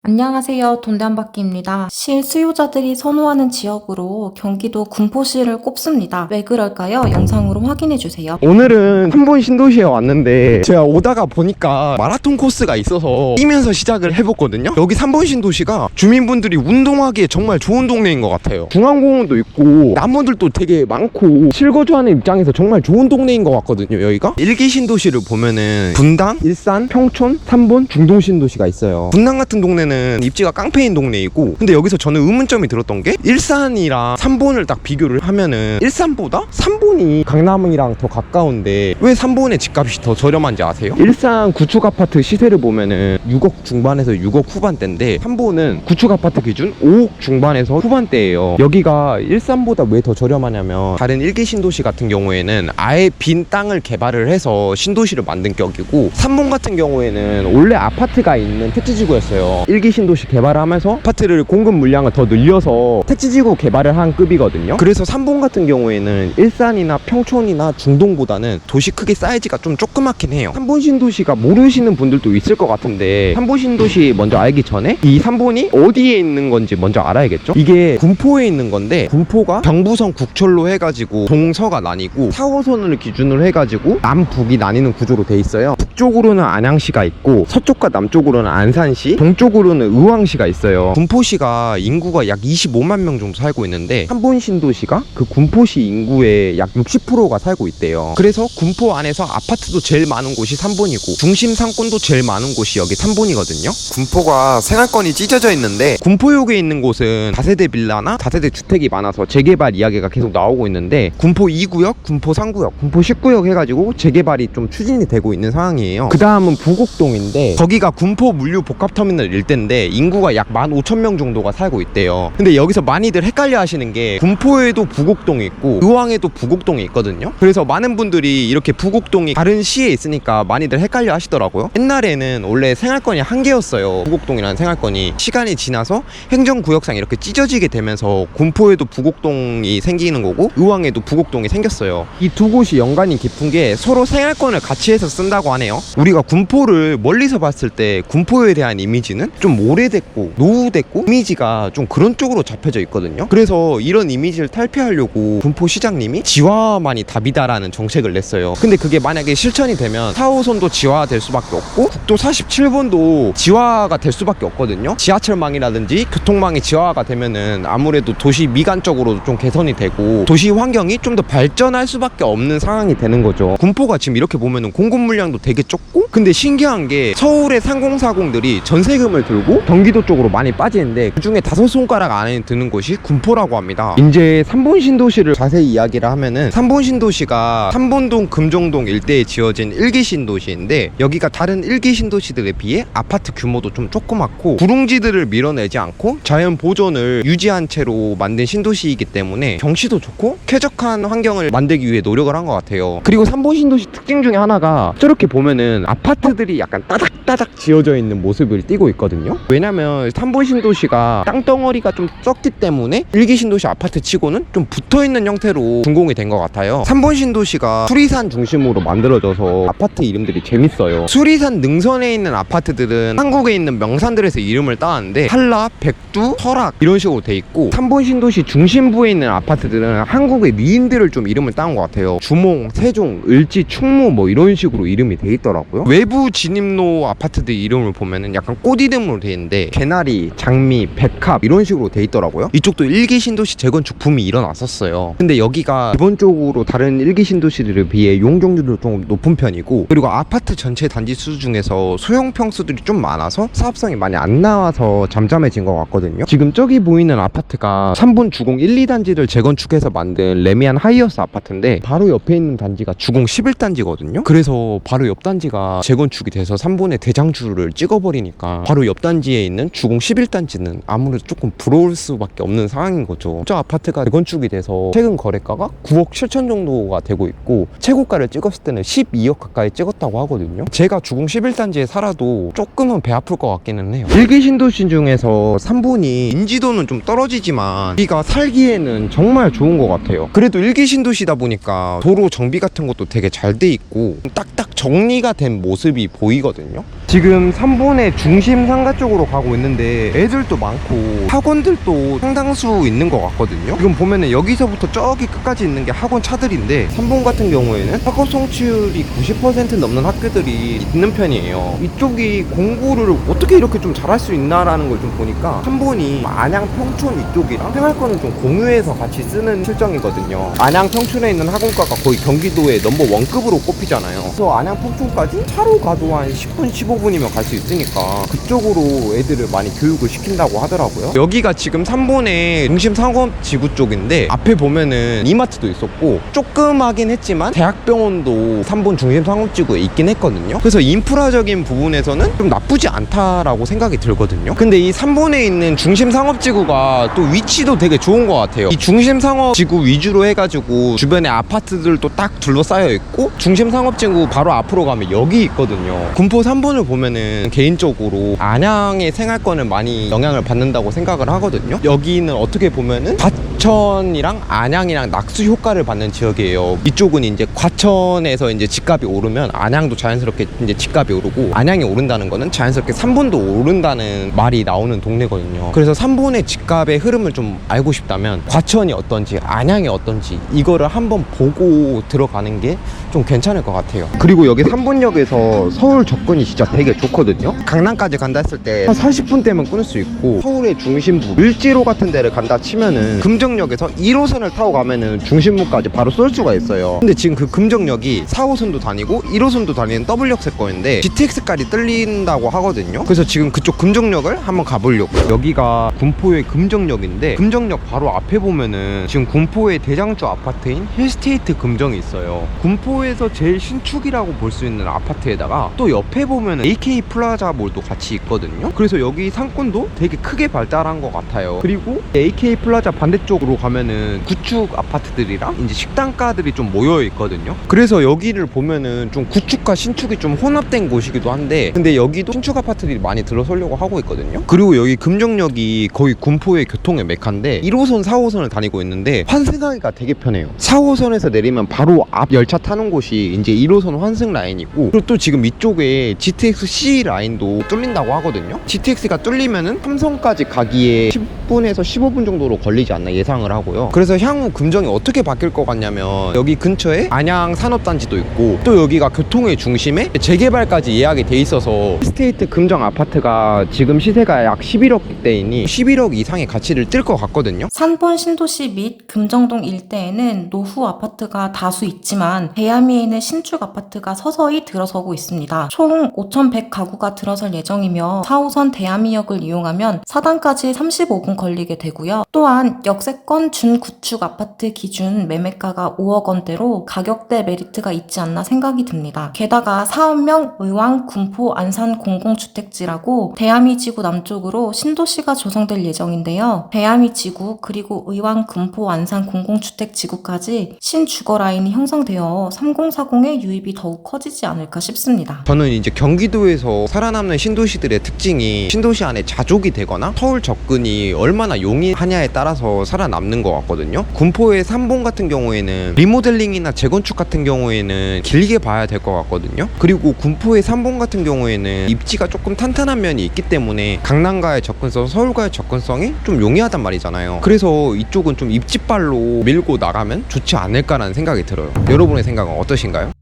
안녕하세요. 돈대한바퀴입니다. 실수요자들이 선호하는 지역으로 경기도 군포시를 꼽습니다. 왜 그럴까요? 영상으로 확인해주세요. 오늘은 한번 신도시에 왔는데 제가 오다가 보니까 마라톤 코스가 있어서 뛰면서 시작을 해봤거든요. 여기 3번 신도시가 주민분들이 운동하기에 정말 좋은 동네인 것 같아요. 중앙공원도 있고 나무들도 되게 많고 실거주하는 입장에서 정말 좋은 동네인 것 같거든요. 여기가 1기 신도시를 보면은 분당, 일산, 평촌, 3번, 중동 신도시가 있어요. 분당 같은 동네는 입지가 깡패인 동네이고, 근데 여기서 저는 의문점이 들었던 게 일산이랑 3번을 딱 비교를 하면은 일산보다 3번이 강남이랑 더 가까운데 왜 3번의 집값이 더 저렴한지 아세요? 일산 구축 아파트 시세를 보면은 6억 중반에서 6억 후반대인데 3번은 구축 아파트 기준 5억 중반에서 후반대예요. 여기가 일산보다 왜 더 저렴하냐면 다른 1기 신도시 같은 경우에는 아예 빈 땅을 개발을 해서 신도시를 만든 격이고, 3번 같은 경우에는 원래 아파트가 있는 택지지구였어요. 1기 신도시 개발을 하면서 아파트를 공급 물량을 더 늘려서 택지지구 개발을 한 급이거든요. 그래서 3번 같은 경우에는 일산이나 평촌이나 중동보다는 도시 크기 사이즈가 좀 조그맣긴 해요. 3번 신도시가 모르시는 분들도 있을 것 같은데, 3번 신도시 먼저 알기 전에 이 3번이 어디에 있는 건지 먼저 알아야겠죠. 이게 군포에 있는 건데, 군포가 경부선 국철로 해가지고 동서가 나뉘고 4호선을 기준으로 해가지고 남북이 나뉘는 구조로 돼 있어요. 북쪽으로는 안양시가 있고 서쪽과 남쪽으로는 안산시, 동쪽으로는 의왕시가 있어요. 군포시가 인구가 약 25만 명 정도 살고 있는데 3번 신도시가 그 군포시 인구의 약 60%가 살고 있대요. 그래서 군포 안에서 아파트도 제일 많은 곳이 3번이고 중심 상권도 제일 많은 곳이 여기 3번이거든요. 군포가 생활권이 찢어져 있는데 군포역에 있는 곳은 다세대 빌라나 다세대 주택이 많아서 재개발 이야기가 계속 나오고 있는데, 군포 2구역, 군포 3구역, 군포 10구역 해가지고 재개발이 좀 추진이 되고 있는 상황이에요. 그 다음은 부곡동인데 거기가 군포 물류 복합터미널 일대인데 인구가 약 15,000명 정도가 살고 있대요. 근데 여기서 많이들 헷갈려 하시는 게 군포에도 부곡동이 있고 의왕에도 부곡동이 있거든요. 그래서 많은 분들이 이렇게 부곡동이 다른 시에 있으니까 많이들 헷갈려 하시더라고요. 옛날에는 원래 생활권이 한 개였어요. 부곡동이라는 생활권이 시간이 지나서 행정구역상 이렇게 찢어지게 되면서 군포에도 부곡동이 생기는 거고 의왕에도 부곡동이 생겼어요. 이 두 곳이 연관이 깊은 게 서로 생활권을 같이 해서 쓴다고 하네요. 우리가 군포를 멀리서 봤을 때 군포에 대한 이미지는 좀 오래됐고 노후됐고 이미지가 좀 그런 쪽으로 잡혀져 있거든요. 그래서 이런 이미지를 탈피하려고 군포 시장님이 지화만이 답이다라는 정책을 냈어요. 근데 그게 만약에 실천이 되면 4호선도 지화될 수밖에 없고 국도 47번도 지화가 될 수밖에 없거든요. 지하철망이라든지 교통망이 지화가 되면은 아무래도 도시 미관 쪽으로 좀 개선이 되고 도시 환경이 좀 더 발전할 수밖에 없는 상황이 되는 거죠. 군포가 지금 이렇게 보면은 공급 물량도 되게 적고, 근데 신기한 게 서울의 3040들이 전세금을 들고 경기도 쪽으로 많이 빠지는데 그중에 5손가락 안에 드는 곳이 군포라고 합니다. 이제 3번 신도시를 자세히 이야기를 하면은 3번 신도시가 삼본동, 금정동 일대에 지어진 1기 신도시인데 여기가 다른 1기 신도시들에 비해 아파트 규모도 좀 조그맣고 구릉지들을 밀어내지 않고 자연 보존을 유지한 채로 만든 신도시이기 때문에 경치도 좋고 쾌적한 환경을 만들기 위해 노력을 한 것 같아요. 그리고 3번 신도시 특징 중에 하나가 저렇게 보면은 아파트들이 약간 따닥따닥 지어져 있는 모습을 띠고 있거든요. 왜냐면 3번 신도시가 땅덩어리가 좀 썩기 때문에 1기 신도시 아파트 치고는 좀 붙어있는 형태로 준공이 된 것 같아요. 3번 신도시가 수리산 중심으로 만들어져서 아파트 이름들이 재밌어요. 수리산 능선에 있는 아파트들은 한국에 있는 명산들에서 이름을 따왔는데 한라, 백두, 설악 이런 식으로 돼 있고, 3번 신도시 중심부에 있는 아파트들은 한국의 미인들을 좀 이름을 따온 것 같아요. 주몽, 세종, 을지, 충무 뭐 이런 식으로 이름이 돼 있더라고요. 외부 진입로 아파트들 이름을 보면은 약간 꽃 이름으로 돼 있는데 개나리, 장미, 백합 이런 식으로 돼 있더라고요. 이쪽도 1기 신도시 재건축 붐이 일어났었어요. 근데 여기가 기본적으로 다른 1기 신도시들에 비해 용적률도 좀 높은 편이고, 그리고 아파트 전체 단지 수 중에서 소형 평수들이 좀 많아서 사업성이 많이 안 나와서 잠잠해진 것 같거든요. 지금 저기 보이는 아파트가 3번 주공 1, 2단지를 재건축해서 만든 레미안 하이어스 아파트인데 바로 옆에 있는 단지가 주공 11단지거든요. 그래서 바로 옆 단지가 재건축이 돼서 3번의 대장주를 찍어버리니까 바로 옆 단지에 있는 주공 11단지는 아무래도 조금 부러울 수밖에 없는 상황인 거죠. 저 아파트가 재건축이 돼서 최근 거래가가 9억 7천 정도가 되고 있고 최고가를 찍었을 때는 12억 가까이 찍었다고 하거든요. 제가 주공 11단지에 살아도 조금은 배 아플 것 같기는 해요. 1기 신도시 중에서 3번이 인지도는 좀 떨어지지만 여기가 살기에는 정말 좋은 것 같아요. 그래도 1기 신도시다 보니까 도로 정비 같은 것도 되게 잘 돼 있고 딱딱 정리가 된 모습이 보이거든요. 지금 3번의 중심 상가 쪽으로 가고 있는데 애들도 많고 학원들도 상당수 있는 것 같거든요. 지금 보면은 여기서부터 저기 끝까지 있는 게 학원 차들인데 3번 같은 경우에는 학업 성취율이 90% 넘는 학교들이 있는 편이에요. 이쪽이 공부를 어떻게 이렇게 좀 잘할 수 있나라는 걸 좀 보니까 3번이 안양 평촌 이쪽이랑 생활권을 좀 공유해서 같이 쓰는 실정이거든요. 안양 평촌에 있는 학원과가 거의 경기도의 넘버 1급으로 꼽히잖아요. 그래서 안양 평촌까지 차로 가도 한 10분 15분이면 갈 수 있으니까 그쪽으로 애들을 많이 교육을 시킨다고 하더라고요. 여기가 지금 3번의 중심 상업지구 쪽인데 앞에 보면은 이마트도 있었고 조그마긴 했지만 대학병원도 3번 중심 상업지구에 있긴 했거든요. 그래서 인프라적인 부분에서는 좀 나쁘지 않다라고 생각이 들거든요. 근데 이 3번에 있는 중심 상업지구가 또 위치도 되게 좋은 것 같아요. 이 중심 상업지구 위주로 해가지고 주변에 아파트들도 딱 둘러싸여 있고 중심 상업지구 바로 앞으로 가면 여기 있거든요. 군포 3번을 보면은 개인적으로 안양의 생활권을 많이 영향을 받는다고 생각을 하거든요. 여기는 어떻게 보면은 과천이랑 안양이랑 낙수 효과를 받는 지역이에요. 이쪽은 이제 과천에서 이제 집값이 오르면 안양도 자연스럽게 이제 집값이 오르고 안양이 오른다는 거는 자연스럽게 3번도 오른다는 말이 나오는 동네거든요. 그래서 3번의 집값의 흐름을 좀 알고 싶다면 과천이 어떤지 안양이 어떤지 이거를 한번 보고 들어가는 게 좀 괜찮을 것 같아요. 그리고 여기 3번역에서 서울 접근이 진짜 되게 좋거든요. 강남까지 간다 했을 때 한 40분대면 끊을 수 있고 서울의 중심부 을지로 같은 데를 간다 치면은 금정역에서 1호선을 타고 가면은 중심부까지 바로 쏠 수가 있어요. 근데 지금 그 금정역이 4호선도 다니고 1호선도 다니는 W역세권인데 GTX까지 뚫린다고 하거든요. 그래서 지금 그쪽 금정역을 한번 가보려고요. 여기가 군포의 금정역인데 금정역 바로 앞에 보면은 지금 군포의 대장주 아파트인 힐스테이트 금정이 있어요. 군포에서 제일 신축이라고 볼 수 있는 아파트에다가 또 옆에 보면은 AK 플라자 몰도 같이 있거든요. 그래서 여기 상권도 되게 크게 발달한 것 같아요. 그리고 AK 플라자 반대쪽으로 가면은 구축 아파트들이랑 이제 식당가들이 좀 모여 있거든요. 그래서 여기를 보면은 좀 구축과 신축이 좀 혼합된 곳이기도 한데 근데 여기도 신축 아파트들이 많이 들어서려고 하고 있거든요. 그리고 여기 금정역이 거의 군포의 교통의 메카인데 1호선 4호선을 다니고 있는데 환승하기가 되게 편해요. 4호선에서 내리면 바로 앞 열차 타는 곳이 이제 1호선 환승 라인이고 그리고 또 지금 이쪽에 GTX-C 라인도 뚫린다고 하거든요. GTX가 뚫리면은 삼성까지 가기에 10분에서 15분 정도로 걸리지 않나 예상을 하고요. 그래서 향후 금정이 어떻게 바뀔 것 같냐면 여기 근처에 안양 산업단지도 있고 또 여기가 교통의 중심에 재개발까지 예약이 돼 있어서 스테이트 금정 아파트가 지금 시세가 약 11억대이니 11억 이상의 가치를 뜰 것 같거든요. 산본 신도시 및 금정동 일대에는 노후 아파트가 다수 있지만 대야미에 있는 신축 아파트가 서서히 들어서고 있습니다. 총 5,100가구가 들어설 예정이며 4호선 대야미역을 이용하면 사당까지 35분 걸리게 되고요. 또한 역세권 준구축 아파트 기준 매매가가 5억 원대로 가격대 메리트가 있지 않나 생각이 듭니다. 게다가 사업명 의왕, 군포, 안산 공공주택지라고 대야미 지구 남쪽으로 신도시가 조성될 예정인데요. 대야미 지구 그리고 의왕, 군포, 안산 공공주택지구까지 신주거 라인이 형성되어 3040의 유입이 더욱 커지지 않을까 싶습니다. 저는 이제 경기도에서 살아남는 신도시들의 특징이 신도시 안에 자족이 되거나 서울 접근이 얼마나 용이하냐에 따라서 살아남는 것 같거든요. 군포의 3번 같은 경우에는 리모델링이나 재건축 같은 경우에는 길게 봐야 될 것 같거든요. 그리고 군포의 3번 같은 경우에는 입지가 조금 탄탄한 면이 있기 때문에 강남과의 접근성, 서울과의 접근성이 좀 용이하단 말이잖아요. 그래서 이쪽은 좀 입지발로 밀고 나가면 좋지 않을까라는 생각이 들어요. 여러분의 생각은 어떠신가요?